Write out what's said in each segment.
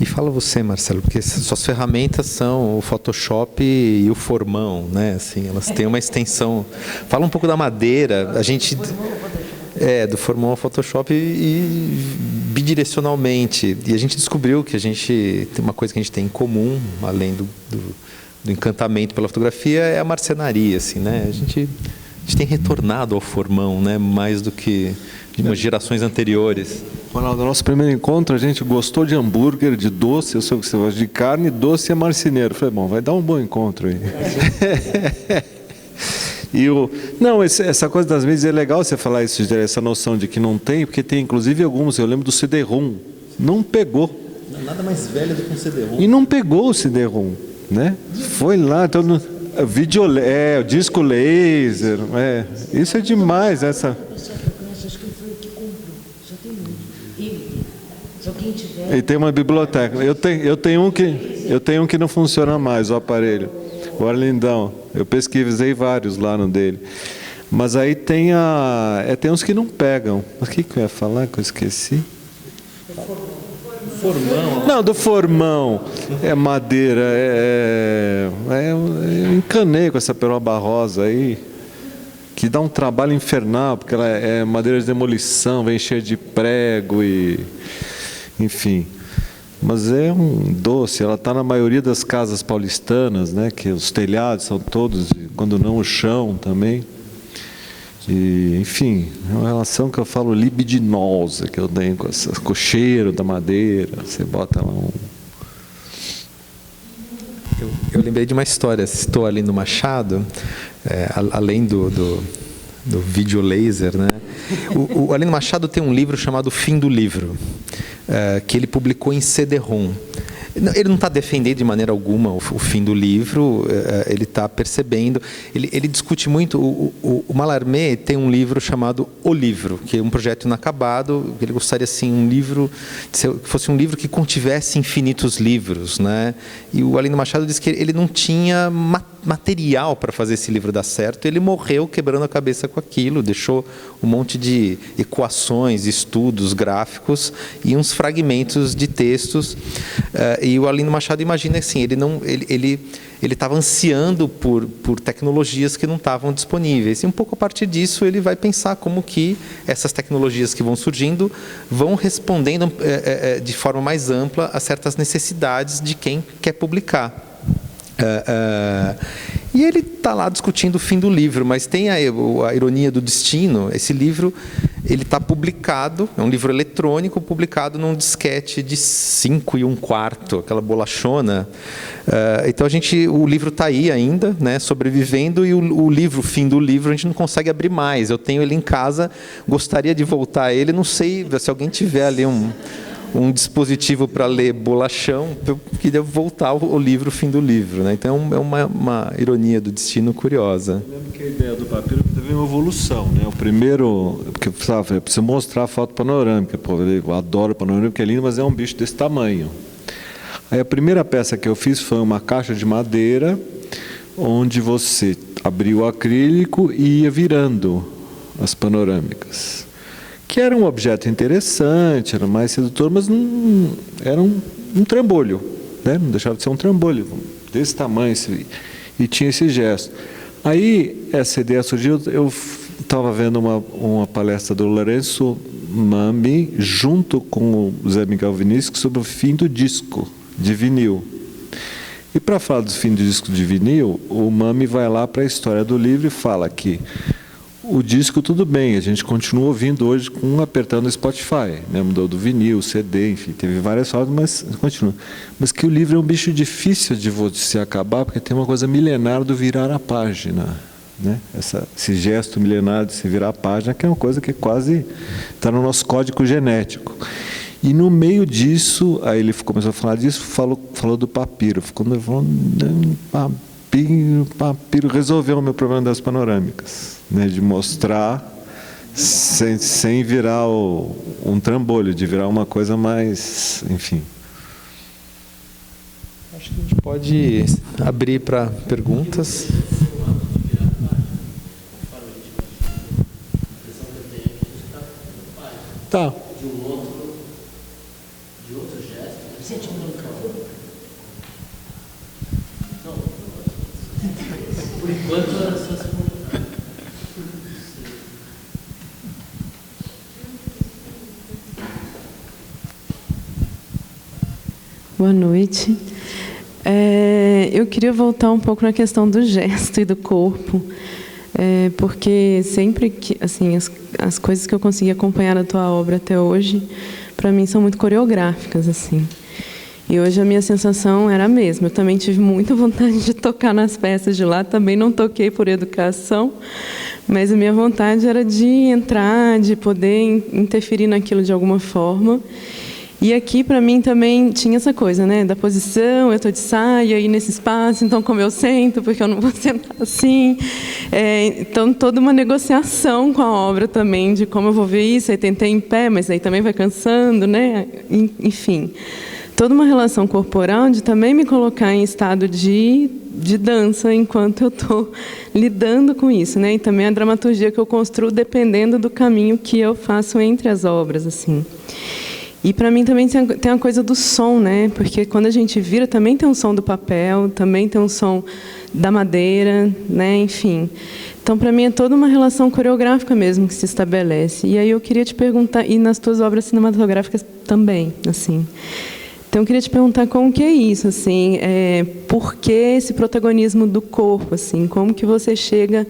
E fala você, Marcelo, porque suas ferramentas são o Photoshop e o Formão, né? Assim, elas têm uma extensão. Fala um pouco da madeira. A gente do Formão ao Photoshop e bidirecionalmente. E a gente descobriu que a gente tem uma coisa que a gente tem em comum, além do encantamento pela fotografia, é a marcenaria, assim, né? A gente tem retornado ao Formão, né? Mais do que de umas gerações anteriores. Ronaldo, no nosso primeiro encontro, a gente gostou de hambúrguer, de doce, eu sei que você gosta de carne, doce e marceneiro. Eu falei, bom, vai dar um bom encontro aí. Essa coisa das mídias é legal você falar isso, essa noção de que não tem, porque tem inclusive alguns, eu lembro do CD-ROM, não pegou. Nada mais velho do que um CD-ROM. E não pegou o CD-ROM, né? Foi lá, todo o disco laser, isso é demais, essa. E tem uma biblioteca. Eu tenho um que não funciona mais, o aparelho, o Arlindão. Eu pesquisei vários lá no dele. Mas aí tem uns que não pegam. O que eu ia falar que eu esqueci? Formão. Não, do formão. É madeira. Eu encanei com essa peroba rosa aí, que dá um trabalho infernal, porque ela é madeira de demolição, vem cheia de prego e... Enfim, mas é um doce, ela está na maioria das casas paulistanas, né, que os telhados são todos, quando não o chão também. E, enfim, é uma relação que eu falo libidinosa, que eu tenho com o cheiro da madeira, você bota lá um... Eu lembrei de uma história, estou ali no Machado, além do vídeo laser, né? O Alino Machado tem um livro chamado Fim do Livro, que ele publicou em CD-ROM. Ele não está defendendo de maneira alguma o fim do livro, ele está percebendo. Ele discute muito. O Mallarmé tem um livro chamado O Livro, que é um projeto inacabado. Ele gostaria assim que fosse um livro que contivesse infinitos livros, né? E o Alino Machado diz que ele não tinha material para fazer esse livro dar certo. Ele morreu quebrando a cabeça com aquilo, deixou um monte de equações, estudos, gráficos e uns fragmentos de textos. E o Alino Machado imagina assim, ele estava ansiando por tecnologias que não estavam disponíveis. E um pouco a partir disso ele vai pensar como que essas tecnologias que vão surgindo vão respondendo de forma mais ampla a certas necessidades de quem quer publicar. E ele está lá discutindo o fim do livro, mas tem a ironia do destino. Esse livro ele está publicado, é um livro eletrônico publicado num disquete de 5 1/4, aquela bolachona. Então o livro está aí ainda, né, sobrevivendo, e o livro, o fim do livro, a gente não consegue abrir mais. Eu tenho ele em casa, gostaria de voltar a ele, não sei se alguém tiver ali um dispositivo para ler bolachão, eu queria voltar ao livro, o fim do livro, né? Então é uma ironia do destino curiosa. Eu lembro que a ideia do papiro teve uma evolução, né? O primeiro, porque eu preciso mostrar a foto panorâmica, eu adoro panorâmica, que é lindo, mas é um bicho desse tamanho. Aí a primeira peça que eu fiz foi uma caixa de madeira, onde você abria o acrílico e ia virando as panorâmicas. Que era um objeto interessante, era mais sedutor, mas não era um trambolho, né? Não deixava de ser um trambolho, desse tamanho, e tinha esse gesto. Aí, essa ideia surgiu, eu estava vendo uma palestra do Lourenço Mami, junto com o Zé Miguel Vinícius, sobre o fim do disco de vinil. E para falar do fim do disco de vinil, o Mami vai lá para a história do livro e fala que o disco, tudo bem, a gente continua ouvindo hoje apertando o Spotify, né? Mudou do vinil, CD, enfim, teve várias formas, mas continua. Mas que o livro é um bicho difícil de você acabar, porque tem uma coisa milenar do virar a página, né? Esse gesto milenar de se virar a página, que é uma coisa que quase está no nosso código genético. E no meio disso, aí ele começou a falar disso, falou do papiro. Quando falou, papiro resolveu o meu problema das panorâmicas, né, de mostrar sem virar um trambolho, de virar uma coisa mais, enfim. Acho que a gente pode abrir para perguntas. Tá. De outro gesto, Por enquanto, boa noite. Eu queria voltar um pouco na questão do gesto e do corpo, porque sempre que, assim, as coisas que eu consegui acompanhar na tua obra até hoje, para mim são muito coreográficas, assim. E hoje a minha sensação era a mesma. Eu também tive muita vontade de tocar nas peças de lá, também não toquei por educação, mas a minha vontade era de entrar, de poder interferir naquilo de alguma forma. E aqui, para mim, também tinha essa coisa, né, da posição, eu estou de saia aí nesse espaço, então como eu sento, porque eu não vou sentar assim. Então, toda uma negociação com a obra também, de como eu vou ver isso, aí tentei em pé, mas aí também vai cansando, né, enfim. Toda uma relação corporal de também me colocar em estado de dança enquanto eu estou lidando com isso, né, e também a dramaturgia que eu construo dependendo do caminho que eu faço entre as obras, assim. E para mim também tem a coisa do som, né? Porque quando a gente vira, também tem um som do papel, também tem um som da madeira, né? Enfim. Então, para mim, é toda uma relação coreográfica mesmo que se estabelece. E aí eu queria te perguntar, e nas tuas obras cinematográficas também, assim. Então, eu queria te perguntar como que é isso, assim, por que esse protagonismo do corpo, assim? Como que você chega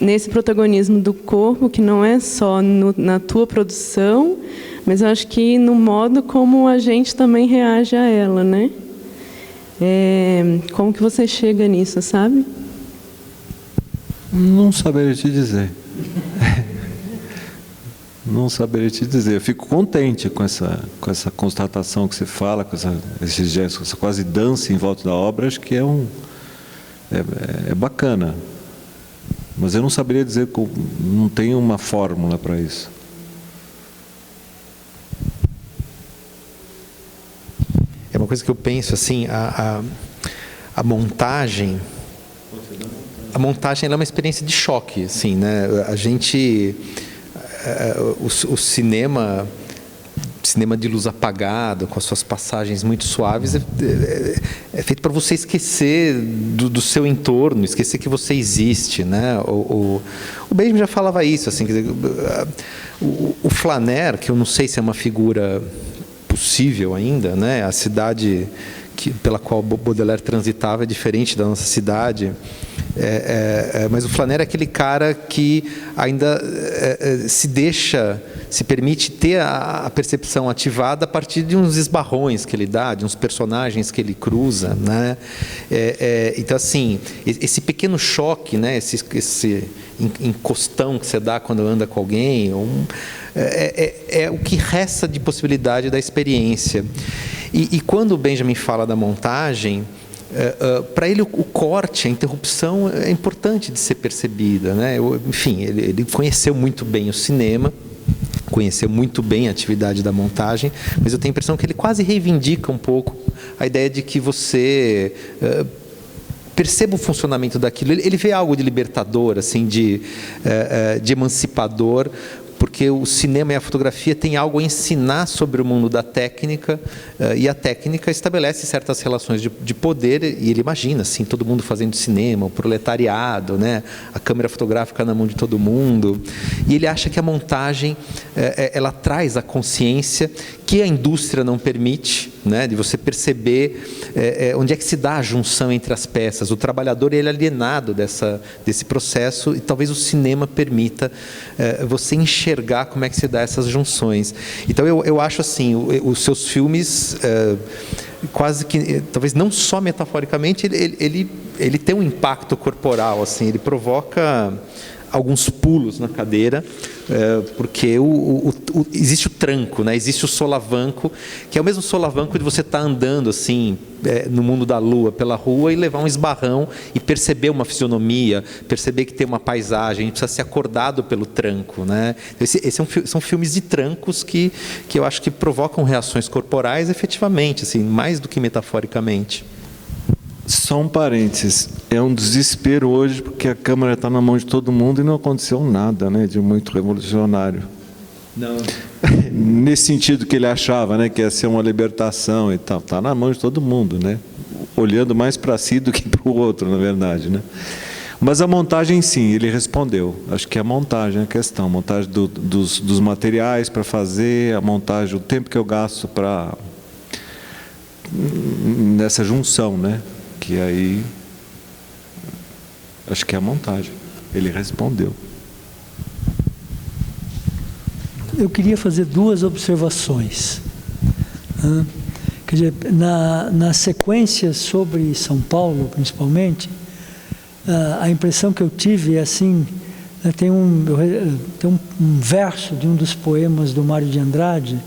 nesse protagonismo do corpo, que não é só na tua produção, mas eu acho que no modo como a gente também reage a ela, né? Como que você chega nisso, sabe? Não saberia te dizer. Não saberia te dizer. Eu fico contente com essa constatação que você fala, com esses gestos, essa quase dança em volta da obra. Acho que é bacana. Mas eu não saberia dizer, não tenho uma fórmula para isso. É uma coisa que eu penso assim, a montagem ela é uma experiência de choque, assim, né? A gente, o cinema de luz apagada, com as suas passagens muito suaves, é feito para você esquecer do seu entorno, esquecer que você existe, né? O Benjamin já falava isso, assim, quer dizer, o Flaner, que eu não sei se é uma figura possível ainda, né? A cidade pela qual Baudelaire transitava é diferente da nossa cidade, mas o Flaner é aquele cara que ainda se permite ter a percepção ativada a partir de uns esbarrões que ele dá, de uns personagens que ele cruza, né? Então, assim, esse pequeno choque, né? Esse encostão que você dá quando anda com alguém, é o que resta de possibilidade da experiência. E quando o Benjamin fala da montagem, para ele o corte, a interrupção é importante de ser percebida, né? Enfim, ele conheceu muito bem o cinema, conheceu muito bem a atividade da montagem, mas eu tenho a impressão que ele quase reivindica um pouco a ideia de que você perceba o funcionamento daquilo. Ele vê algo de libertador, assim, de emancipador, porque o cinema e a fotografia têm algo a ensinar sobre o mundo da técnica, e a técnica estabelece certas relações de poder, e ele imagina, assim, todo mundo fazendo cinema, o proletariado, né? A câmera fotográfica na mão de todo mundo, e ele acha que a montagem, ela traz a consciência que a indústria não permite, né? De você perceber onde é que se dá a junção entre as peças. O trabalhador, ele é alienado desse processo, e talvez o cinema permita você enxergar como é que se dá essas junções. Então eu acho assim, os seus filmes, quase que, talvez não só metaforicamente, ele tem um impacto corporal, assim, ele provoca alguns pulos na cadeira, porque existe o tranco, né? Existe o solavanco, que é o mesmo solavanco de você estar andando assim, no mundo da lua, pela rua, e levar um esbarrão e perceber uma fisionomia, perceber que tem uma paisagem. A gente precisa ser acordado pelo tranco, né? São filmes de trancos que eu acho que provocam reações corporais efetivamente, assim, mais do que metaforicamente. Só um parênteses, é um desespero hoje porque a câmera está na mão de todo mundo e não aconteceu nada, né, de muito revolucionário. Não. nesse sentido que ele achava, né, que ia ser uma libertação e tal. Está na mão de todo mundo, né? Olhando mais para si do que para o outro, na verdade, né? Mas a montagem, sim, ele respondeu. Acho que é a montagem, a questão. A montagem dos materiais para fazer, a montagem, o tempo que eu gasto para... nessa junção, né? Que aí... acho que é a montagem. Ele respondeu. Eu queria fazer duas observações. Quer dizer, na sequência sobre São Paulo, principalmente, a impressão que eu tive é assim, tem um verso de um dos poemas do Mário de Andrade,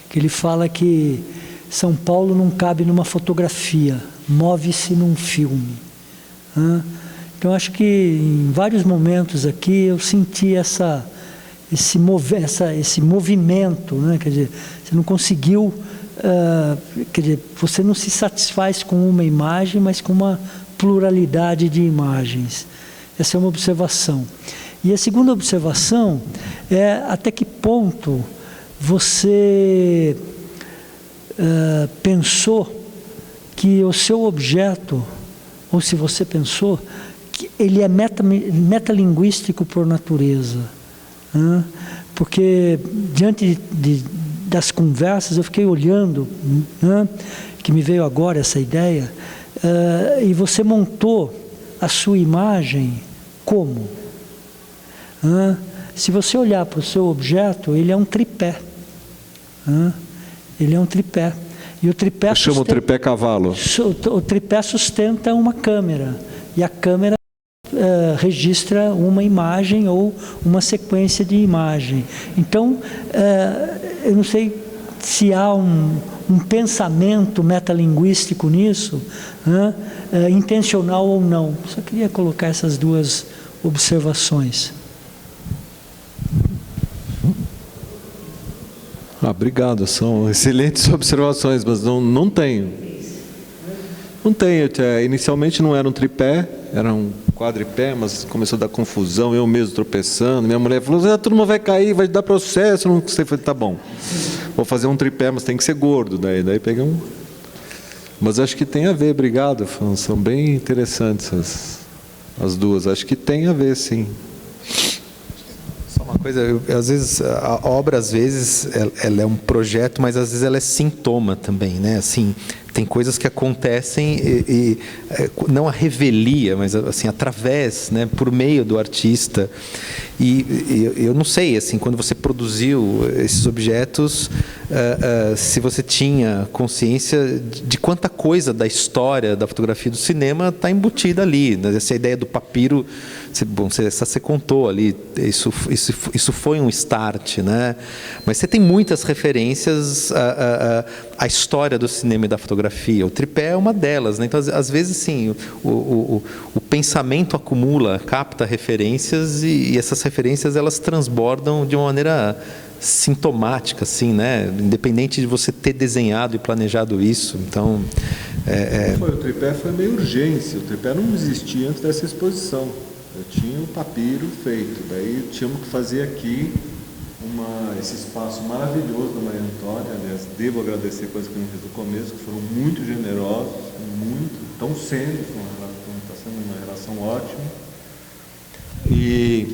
que ele fala que São Paulo não cabe numa fotografia, move-se num filme. Então, acho que em vários momentos aqui eu senti esse movimento, né? Quer dizer, você não conseguiu, quer dizer, você não se satisfaz com uma imagem, mas com uma pluralidade de imagens. Essa é uma observação. E a segunda observação é até que ponto você pensou que o seu objeto, ou se você pensou, que ele é metalinguístico por natureza. Porque diante das conversas eu fiquei olhando, que me veio agora essa ideia, e você montou a sua imagem como? Se você olhar para o seu objeto, ele é um tripé. Ele é um tripé. E o tripé chama o tripé cavalo. O tripé sustenta uma câmera. E a câmera registra uma imagem ou uma sequência de imagem. Então, eu não sei se há um pensamento metalinguístico nisso, intencional ou não. Só queria colocar essas duas observações. Obrigado, são excelentes observações, mas não tenho. Não tenho. Inicialmente não era um tripé, era um quadripé, mas começou a dar confusão, eu mesmo tropeçando. Minha mulher falou, a turma vai cair, vai dar processo. Não sei, falei, tá bom. Vou fazer um tripé, mas tem que ser gordo. Daí peguei um... Mas acho que tem a ver, obrigado. São bem interessantes as duas. Acho que tem a ver, sim. Só uma coisa, às vezes, a obra, às vezes, ela é um projeto, mas às vezes ela é sintoma também, né? Assim, tem coisas que acontecem e não a revelia, mas assim através, né, por meio do artista. E eu não sei, assim, quando você produziu esses objetos, se você tinha consciência de quanta coisa da história da fotografia do cinema está embutida ali. Né? Essa ideia do papiro, bom, você contou ali, isso foi um start, né? Mas você tem muitas referências à história do cinema e da fotografia. O tripé é uma delas, né? Então, às vezes, sim, o pensamento acumula, capta referências e essas referências elas transbordam de uma maneira sintomática, assim, né? Independente de você ter desenhado e planejado isso. Então, O tripé foi meio urgência. O tripé não existia antes dessa exposição. Eu tinha o papiro feito. Daí tínhamos que fazer aqui esse espaço maravilhoso da Maria Antônia. Aliás, devo agradecer coisas que eu não fiz no começo, que foram muito generosos, estão sendo, está sendo uma relação ótima. E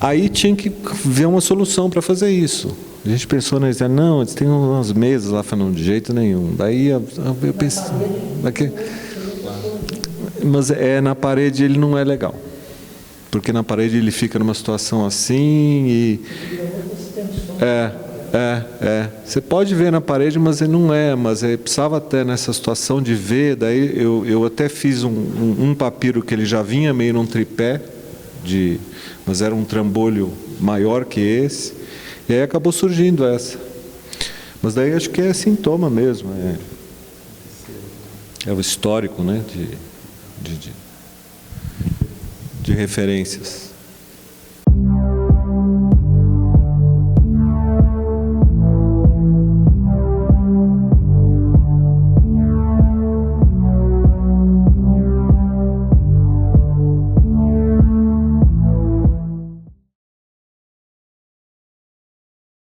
aí tinha que ver uma solução para fazer isso. A gente pensou na ideia, não, eles têm umas mesas lá, falando de jeito nenhum. Daí eu pensei, mas na parede ele não é legal. Porque na parede ele fica numa situação assim e... Você pode ver na parede, mas ele não é. Mas precisava até nessa situação de ver. Daí eu até fiz um papiro que ele já vinha meio num tripé, mas era um trambolho maior que esse. E aí acabou surgindo essa. Mas daí acho que é sintoma mesmo. É o histórico, né, de referências.